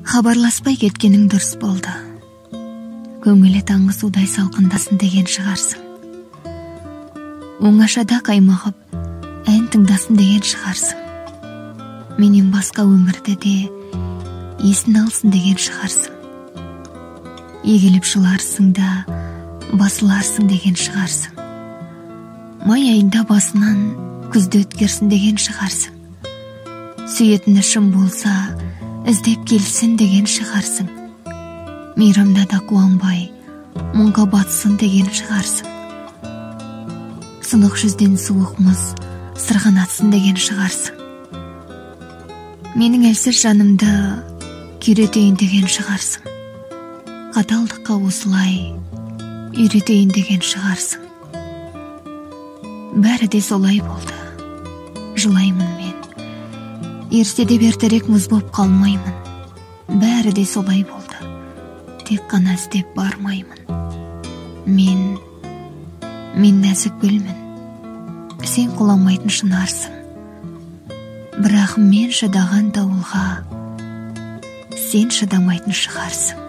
Хабарласпай кеткенің дұрыс болды. Көңілі таңғы судай салқындасын деген шығарсың. Оңашада қаймығып, ән тыңдасын деген шығарсың. Менен басқа өмірді де есін алсын деген шығарсың. Егіліп жыларсың да басыларсың деген шығарсың. Май айында басынан күзді өткерсін деген шығарсың. Сүйетіні шын болса, іздеп келсін деген шығарсың. Мейрамда да қуанбай, мұңға батсын деген шығарсың. Сынық жүзден суық мұз сырғанатсын деген шығарсың. Менің әлсіз жанымды күйретейін деген шығарсың. Қаталдыққа осылай үйретейін деген шығарсың. Бәрі де солай болды. Жылаймын мен. Ертеде бертерек мұз боп қалмаймын. Бәрі де солай болды. Тек қана іздеп бармаймын. Мен нәзік гүлмін. Сен құламайтын шынарсың. Бірақ мен шыдаған дауылға сен шыдамайтын шығарсың.